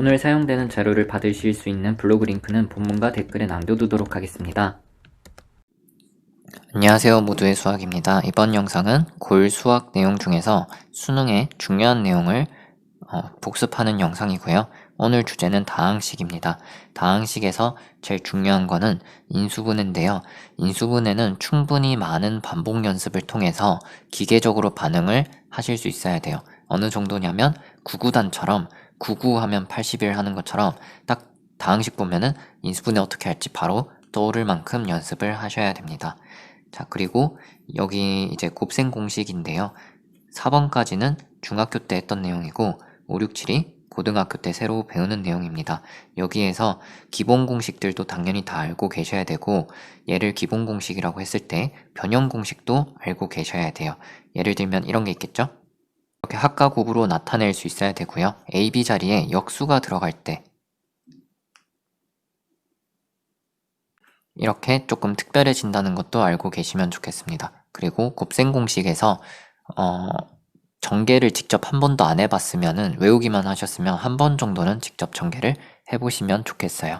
오늘 사용되는 자료를 받으실 수 있는 블로그 링크는 본문과 댓글에 남겨두도록 하겠습니다. 안녕하세요. 모두의 수학입니다. 이번 영상은 골 수학 내용 중에서 수능의 중요한 내용을 복습하는 영상이고요. 오늘 주제는 다항식입니다. 다항식에서 제일 중요한 거는 인수분해인데요. 인수분해는 충분히 많은 반복 연습을 통해서 기계적으로 반응을 하실 수 있어야 돼요. 어느 정도냐면 구구단처럼 99 하면 81 하는 것처럼 딱 다항식 보면은 인수분해 어떻게 할지 바로 떠오를 만큼 연습을 하셔야 됩니다. 자, 그리고 여기 이제 곱셈 공식인데요. 4번까지는 중학교 때 했던 내용이고 5, 6, 7이 고등학교 때 새로 배우는 내용입니다. 여기에서 기본 공식들도 당연히 다 알고 계셔야 되고 얘를 기본 공식이라고 했을 때 변형 공식도 알고 계셔야 돼요. 예를 들면 이런 게 있겠죠? 이렇게 합과 곱으로 나타낼 수 있어야 되고요. A, B 자리에 역수가 들어갈 때 이렇게 조금 특별해진다는 것도 알고 계시면 좋겠습니다. 그리고 곱셈 공식에서 전개를 직접 한 번도 안 해봤으면은 외우기만 하셨으면 한 번 정도는 직접 전개를 해보시면 좋겠어요.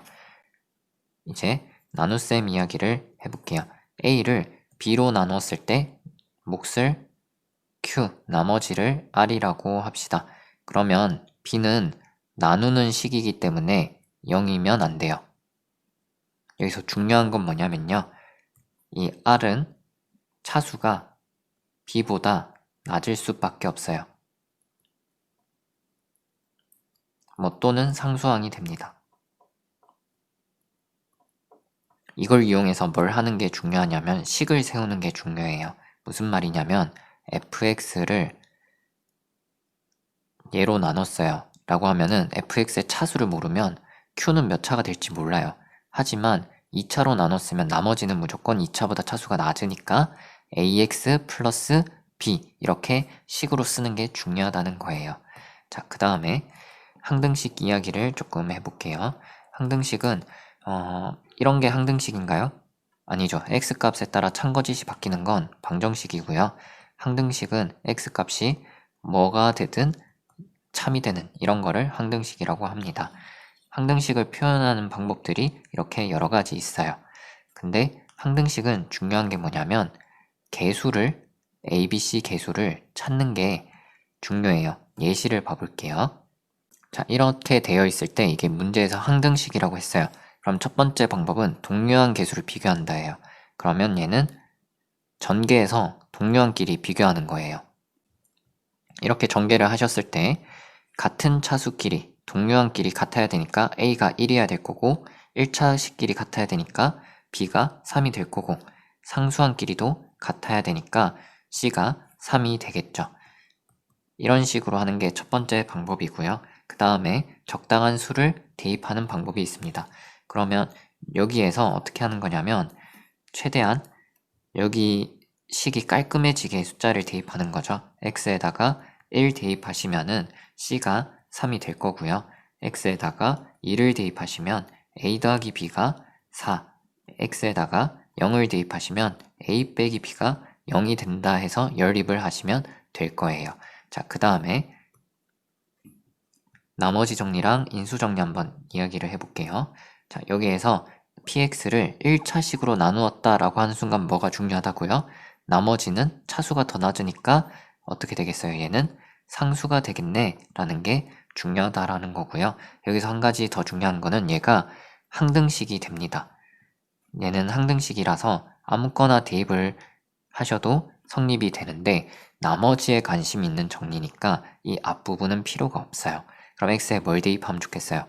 이제 나눗셈 이야기를 해볼게요. A를 B로 나눴을 때 몫을 Q, 나머지를 R이라고 합시다. 그러면 B는 나누는 식이기 때문에 0이면 안 돼요. 여기서 중요한 건 뭐냐면요. 이 R은 차수가 B보다 낮을 수밖에 없어요. 또는 상수항이 됩니다. 이걸 이용해서 뭘 하는 게 중요하냐면 식을 세우는 게 중요해요. 무슨 말이냐면 fx를 얘로 나눴어요 라고 하면은 fx의 차수를 모르면 q는 몇 차가 될지 몰라요. 하지만 2차로 나눴으면 나머지는 무조건 2차보다 차수가 낮으니까 ax 플러스 b 이렇게 식으로 쓰는 게 중요하다는 거예요. 자, 그 다음에 항등식 이야기를 조금 해볼게요. 항등식은 이런 게 항등식인가요? 아니죠. x값에 따라 참거짓이 바뀌는 건 방정식이고요. 항등식은 x값이 뭐가 되든 참이 되는 이런 거를 항등식이라고 합니다. 항등식을 표현하는 방법들이 이렇게 여러 가지 있어요. 근데 항등식은 중요한 게 뭐냐면 개수를 ABC 개수를 찾는 게 중요해요. 예시를 봐볼게요. 자, 이렇게 되어 있을 때 이게 문제에서 항등식이라고 했어요. 그럼 첫 번째 방법은 동료한 개수를 비교한다예요. 그러면 얘는 전개에서 동료한끼리 비교하는 거예요. 이렇게 전개를 하셨을 때 같은 차수끼리 동료한끼리 같아야 되니까 A가 1이어야 될 거고 1차식끼리 같아야 되니까 B가 3이 될 거고 상수한끼리도 같아야 되니까 C가 3이 되겠죠. 이런 식으로 하는 게 첫 번째 방법이고요. 그 다음에 적당한 수를 대입하는 방법이 있습니다. 그러면 여기에서 어떻게 하는 거냐면 최대한 여기 식이 깔끔해지게 숫자를 대입하는 거죠. x에다가 1 대입하시면은 c가 3이 될 거고요. x에다가 2를 대입하시면 a 더하기 b가 4, x에다가 0을 대입하시면 a 빼기 b가 0이 된다 해서 연립을 하시면 될 거예요. 자, 그 다음에 나머지 정리랑 인수 정리 한번 이야기를 해볼게요. 자, 여기에서 px를 1차식으로 나누었다 라고 하는 순간 뭐가 중요하다고요? 나머지는 차수가 더 낮으니까 어떻게 되겠어요? 얘는 상수가 되겠네 라는 게 중요하다라는 거고요. 여기서 한 가지 더 중요한 거는 얘가 항등식이 됩니다. 얘는 항등식이라서 아무거나 대입을 하셔도 성립이 되는데 나머지에 관심 있는 정리니까 이 앞부분은 필요가 없어요. 그럼 x에 뭘 대입하면 좋겠어요?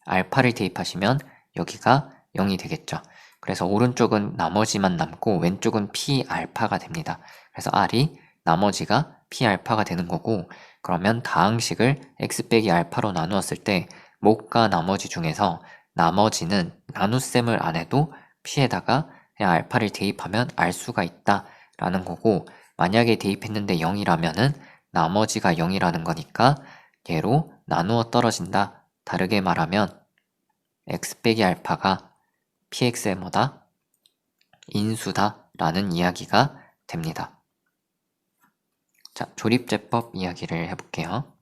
알파를 대입하시면 여기가 0이 되겠죠. 그래서 오른쪽은 나머지만 남고 왼쪽은 p 알파가 됩니다. 그래서 r이 나머지가 p 알파가 되는 거고 그러면 다항식을 x 빼기 알파로 나누었을 때 몫과 나머지 중에서 나머지는 나눗셈을 안 해도 p에다가 그냥 알파를 대입하면 알 수가 있다 라는 거고 만약에 대입했는데 0이라면은 나머지가 0이라는 거니까 얘로 나누어 떨어진다. 다르게 말하면 x 빼기 알파가 px의 뭐다? 인수다 라는 이야기가 됩니다. 자, 조립제법 이야기를 해볼게요.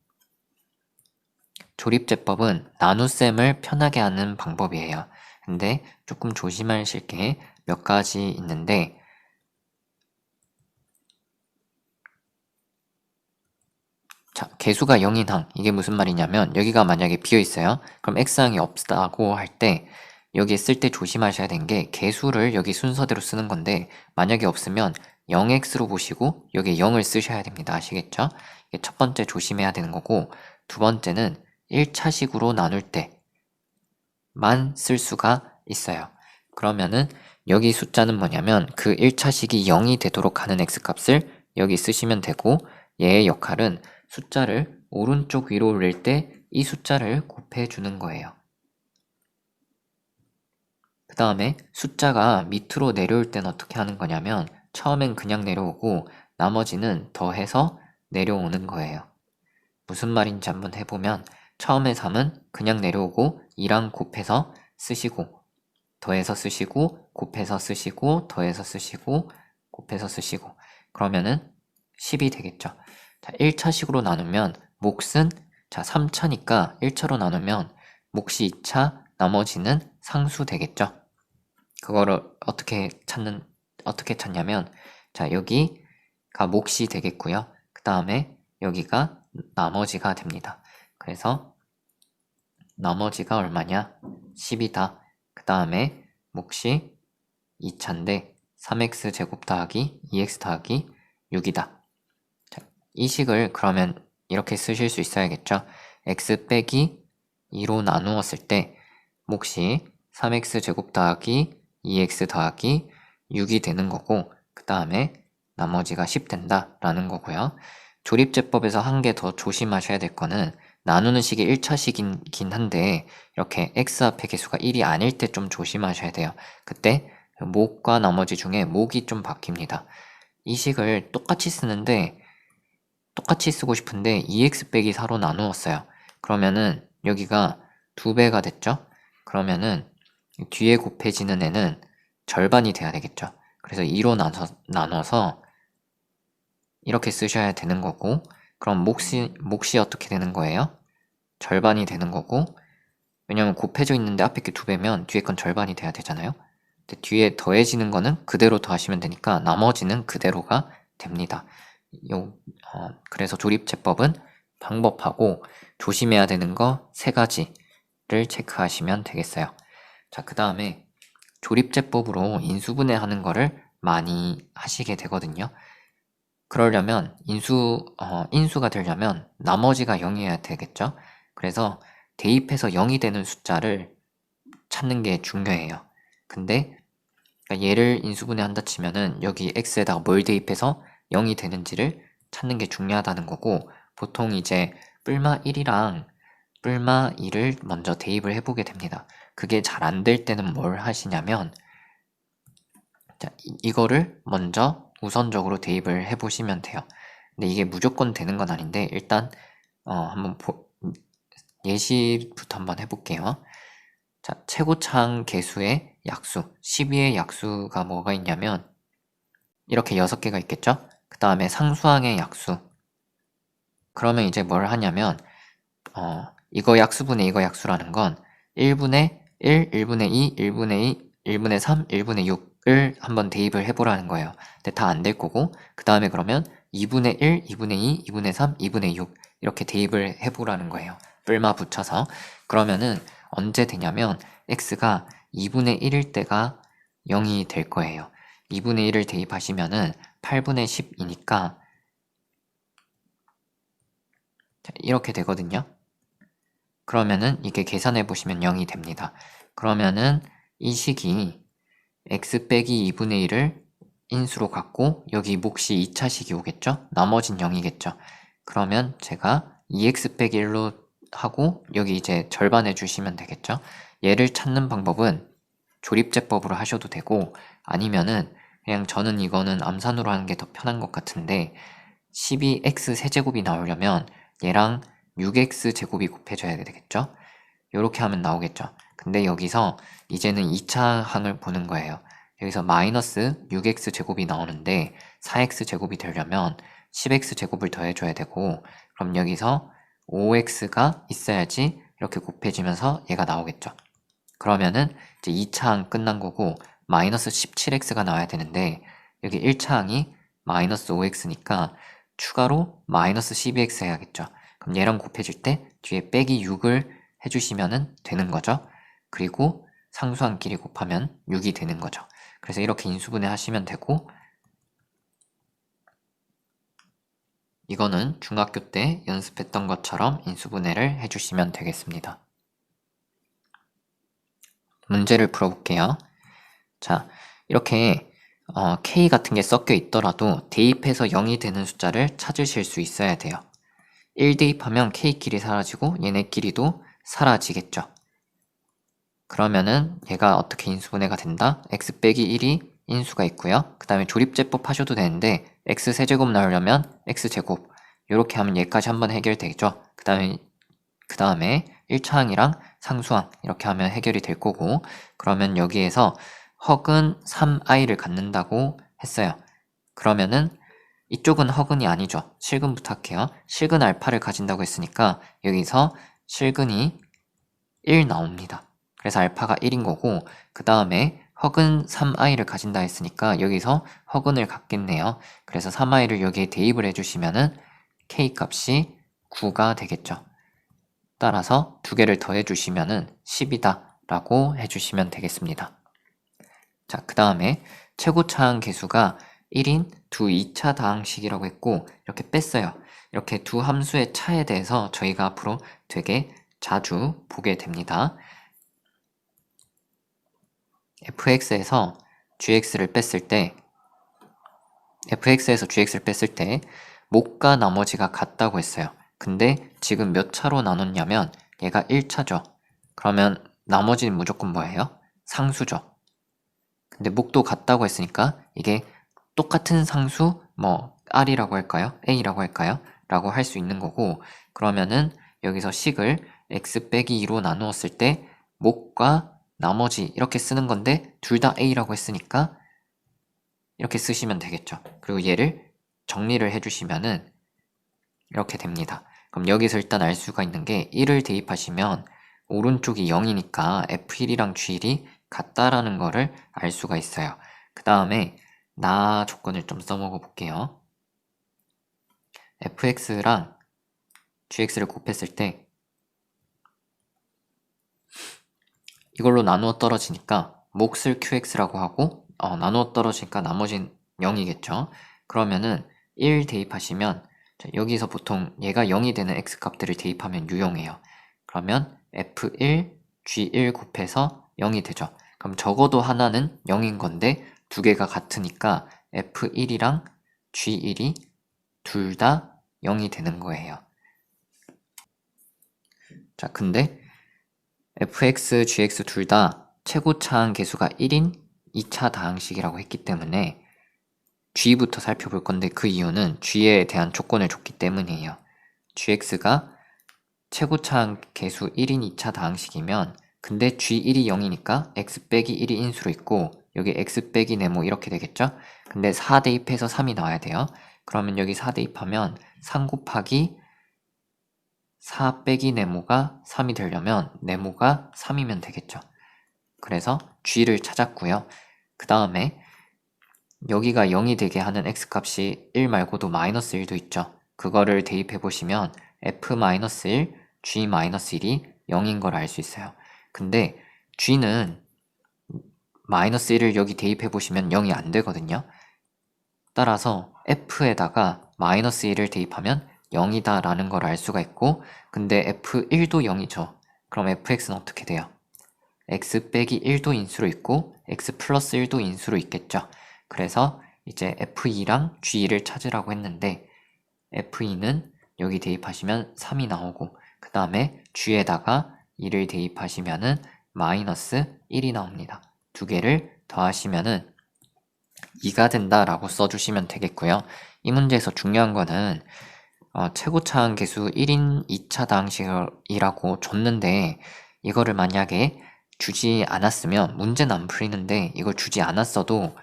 조립제법은 나눗셈을 편하게 하는 방법이에요. 근데 조금 조심하실 게 몇 가지 있는데, 자, 개수가 0인 항, 이게 무슨 말이냐면 여기가 만약에 비어 있어요. 그럼 x항이 없다고 할 때 여기 쓸 때 조심하셔야 되는 게 개수를 여기 순서대로 쓰는 건데, 만약에 없으면 0x로 보시고 여기에 0을 쓰셔야 됩니다. 아시겠죠? 이게 첫 번째 조심해야 되는 거고, 두 번째는 1차식으로 나눌 때만 쓸 수가 있어요. 그러면은 여기 숫자는 뭐냐면 그 1차식이 0이 되도록 하는 x값을 여기 쓰시면 되고, 얘의 역할은 숫자를 오른쪽 위로 올릴 때 이 숫자를 곱해주는 거예요. 그 다음에 숫자가 밑으로 내려올 때는 어떻게 하는 거냐면 처음엔 그냥 내려오고 나머지는 더해서 내려오는 거예요. 무슨 말인지 한번 해보면, 처음에 3은 그냥 내려오고 2랑 곱해서 쓰시고, 더해서 쓰시고, 곱해서 쓰시고, 더해서 쓰시고, 곱해서 쓰시고, 그러면은 10이 되겠죠. 자, 1차식으로 나누면 몫은, 자, 3차니까 1차로 나누면 몫이 2차, 나머지는 상수 되겠죠. 그거를 어떻게 찾냐면, 자, 여기가 몫이 되겠고요. 그 다음에 여기가 나머지가 됩니다. 그래서 나머지가 얼마냐? 10이다. 그 다음에 몫이 2차인데 3x 제곱 더하기 2x 더하기 6이다. 자, 이 식을 그러면 이렇게 쓰실 수 있어야겠죠. x 빼기 2로 나누었을 때 몫이 3x 제곱 더하기 2x 더하기 6이 되는 거고, 그 다음에 나머지가 10 된다 라는 거고요. 조립제법에서 한 개 더 조심하셔야 될 거는, 나누는 식이 1차식이긴 한데 이렇게 x 앞에 개수가 1이 아닐 때 좀 조심하셔야 돼요. 그때 몫과 나머지 중에 몫이 좀 바뀝니다. 이 식을 똑같이 쓰고 싶은데 2x 빼기 4로 나누었어요. 그러면은 여기가 2배가 됐죠? 그러면은 뒤에 곱해지는 애는 절반이 돼야 되겠죠. 그래서 2로 나눠서 이렇게 쓰셔야 되는 거고, 그럼 몫이 어떻게 되는 거예요? 절반이 되는 거고, 왜냐면 곱해져 있는데 앞에 게 2배면 뒤에 건 절반이 돼야 되잖아요. 근데 뒤에 더해지는 거는 그대로 더하시면 되니까 나머지는 그대로가 됩니다. 그래서 조립제법은 방법하고 조심해야 되는 거 3가지를 체크하시면 되겠어요. 자, 그 다음에 조립제법으로 인수분해하는 거를 많이 하시게 되거든요. 그러려면 인수가 되려면 나머지가 0이어야 되겠죠. 그래서 대입해서 0이 되는 숫자를 찾는 게 중요해요. 근데 그러니까 얘를 인수분해한다 치면은 여기 x에다가 뭘 대입해서 0이 되는지를 찾는 게 중요하다는 거고, 보통 이제 뿔마 1이랑 뿔마 2를 먼저 대입을 해보게 됩니다. 그게 잘 안 될 때는 뭘 하시냐면, 자, 이거를 먼저 우선적으로 대입을 해보시면 돼요. 근데 이게 무조건 되는 건 아닌데 일단 한번 예시부터 한번 해볼게요. 자, 최고차항 개수의 약수, 12의 약수가 뭐가 있냐면 이렇게 6개가 있겠죠? 그 다음에 상수항의 약수. 그러면 이제 뭘 하냐면 이거 약수분의 이거 약수라는 건 1분의 1, 1분의 2, 1분의 2, 1분의 3, 1분의 6을 한번 대입을 해보라는 거예요. 근데 다 안 될 거고, 그 다음에 그러면 2분의 1, 2분의 2, 2분의 3, 2분의 6 이렇게 대입을 해보라는 거예요. 뿔마 붙여서. 그러면은 언제 되냐면 x가 2분의 1일 때가 0이 될 거예요. 2분의 1을 대입하시면은 8분의 10이니까 이렇게 되거든요. 그러면은 이게 계산해 보시면 0이 됩니다. 그러면은 이 식이 x 빼기 2분의 1을 인수로 갖고 여기 몫이 2차식이 오겠죠? 나머진 0이겠죠? 그러면 제가 2x 빼기 1로 하고 여기 이제 절반 해주시면 되겠죠? 얘를 찾는 방법은 조립제법으로 하셔도 되고, 아니면은 그냥 저는 이거는 암산으로 하는 게 더 편한 것 같은데 12x 세제곱이 나오려면 얘랑 6x 제곱이 곱해져야 되겠죠? 이렇게 하면 나오겠죠. 근데 여기서 이제는 2차 항을 보는 거예요. 여기서 마이너스 6x 제곱이 나오는데 4x 제곱이 되려면 10x 제곱을 더해줘야 되고, 그럼 여기서 OX가 있어야지 이렇게 곱해지면서 얘가 나오겠죠. 그러면은 이제 2차 항 끝난 거고 마이너스 17x가 나와야 되는데 여기 1차 항이 마이너스 5x니까 추가로 마이너스 12x 해야겠죠. 그럼 얘랑 곱해질 때 뒤에 빼기 6을 해주시면 되는 거죠. 그리고 상수항끼리 곱하면 6이 되는 거죠. 그래서 이렇게 인수분해 하시면 되고, 이거는 중학교 때 연습했던 것처럼 인수분해를 해주시면 되겠습니다. 문제를 풀어볼게요. 자, 이렇게 K 같은 게 섞여 있더라도 대입해서 0이 되는 숫자를 찾으실 수 있어야 돼요. 1 대입하면 K끼리 사라지고 얘네끼리도 사라지겠죠. 그러면은 얘가 어떻게 인수분해가 된다? x 빼기 1이 인수가 있고요. 그 다음에 조립제법 하셔도 되는데 x 세제곱 나오려면 x제곱 이렇게 하면 얘까지 한번 해결되죠. 그 다음에 1차항이랑 상수항 이렇게 하면 해결이 될 거고, 그러면 여기에서 허근 3i를 갖는다고 했어요. 그러면은 이쪽은 허근이 아니죠. 실근부터 할게요. 실근 알파를 가진다고 했으니까 여기서 실근이 1 나옵니다. 그래서 알파가 1인 거고, 그 다음에 허근 3i를 가진다 했으니까 여기서 허근을 갖겠네요. 그래서 3i를 여기에 대입을 해주시면은 k 값이 9가 되겠죠. 따라서 두 개를 더해 주시면은 10이다 라고 해주시면 되겠습니다. 자, 그 다음에 최고차항 계수가 1인 두 2차 다항식이라고 했고 이렇게 뺐어요. 이렇게 두 함수의 차에 대해서 저희가 앞으로 되게 자주 보게 됩니다. fx에서 gx를 뺐을 때 목과 나머지가 같다고 했어요. 근데 지금 몇 차로 나눴냐면 얘가 1차죠. 그러면 나머지는 무조건 뭐예요? 상수죠. 근데 목도 같다고 했으니까 이게 똑같은 상수, 뭐 R이라고 할까요? A라고 할까요? 라고 할 수 있는 거고, 그러면은 여기서 식을 x 빼기 2로 나누었을 때 목과 나머지 이렇게 쓰는 건데 둘 다 A라고 했으니까 이렇게 쓰시면 되겠죠. 그리고 얘를 정리를 해주시면은 이렇게 됩니다. 그럼 여기서 일단 알 수가 있는 게 1을 대입하시면 오른쪽이 0이니까 F1이랑 G1이 같다라는 거를 알 수가 있어요. 그 다음에 나 조건을 좀 써먹어 볼게요. fx랑 gx를 곱했을 때 이걸로 나누어 떨어지니까 몫을 qx라고 하고 나누어 떨어지니까 나머진 0이겠죠. 그러면은 1 대입하시면 여기서 보통 얘가 0이 되는 x값들을 대입하면 유용해요. 그러면 f1, g1 곱해서 0이 되죠. 그럼 적어도 하나는 0인 건데 두 개가 같으니까 f1이랑 g1이 둘 다 0이 되는 거예요. 자, 근데 fx, gx 둘 다 최고차항 계수가 1인 2차 다항식이라고 했기 때문에 g부터 살펴볼 건데 그 이유는 g에 대한 조건을 줬기 때문이에요. gx가 최고차항 계수 1인 2차 다항식이면 근데 g1이 0이니까 x 빼기 1이 인수로 있고 여기 x 빼기 네모 이렇게 되겠죠? 근데 4 대입해서 3이 나와야 돼요. 그러면 여기 4 대입하면 3 곱하기 4 빼기 네모가 3이 되려면 네모가 3이면 되겠죠. 그래서 g를 찾았고요. 그 다음에 여기가 0이 되게 하는 x값이 1 말고도 마이너스 1도 있죠. 그거를 대입해 보시면 f-1, g-1이 0인 걸 알 수 있어요. 근데 g는 마이너스 1을 여기 대입해 보시면 0이 안 되거든요. 따라서 f에다가 마이너스 1을 대입하면 0이다 라는 걸 알 수가 있고, 근데 f1도 0이죠. 그럼 fx는 어떻게 돼요? x 빼기 1도 인수로 있고 x 플러스 1도 인수로 있겠죠. 그래서 이제 f2랑 g2를 찾으라고 했는데 f2는 여기 대입하시면 3이 나오고 그 다음에 g에다가 2를 대입하시면은 마이너스 1이 나옵니다. 두 개를 더하시면은 2가 된다라고 써주시면 되겠고요. 이 문제에서 중요한 거는 최고차항 계수 1인 2차 다항식이라고 줬는데 이거를 만약에 주지 않았으면 문제는 안 풀리는데 이걸 주지 않았어도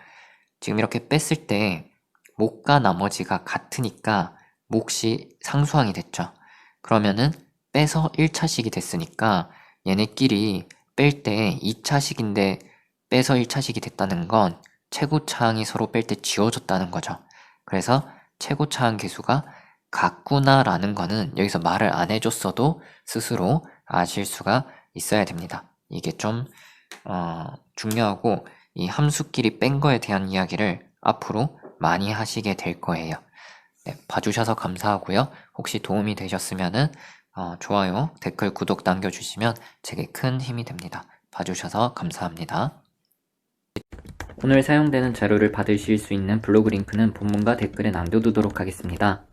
지금 이렇게 뺐을 때 목과 나머지가 같으니까 몫이 상수항이 됐죠. 그러면은 빼서 1차식이 됐으니까 얘네끼리 뺄 때 2차식인데 빼서 1차식이 됐다는 건 최고차항이 서로 뺄 때 지워졌다는 거죠. 그래서 최고차항 계수가 같구나라는 거는 여기서 말을 안 해줬어도 스스로 아실 수가 있어야 됩니다. 이게 좀 중요하고 이 함수끼리 뺀 거에 대한 이야기를 앞으로 많이 하시게 될 거예요. 네, 봐주셔서 감사하고요. 혹시 도움이 되셨으면은 좋아요, 댓글, 구독 남겨주시면 제게 큰 힘이 됩니다. 봐주셔서 감사합니다. 오늘 사용되는 자료를 받으실 수 있는 블로그 링크는 본문과 댓글에 남겨두도록 하겠습니다.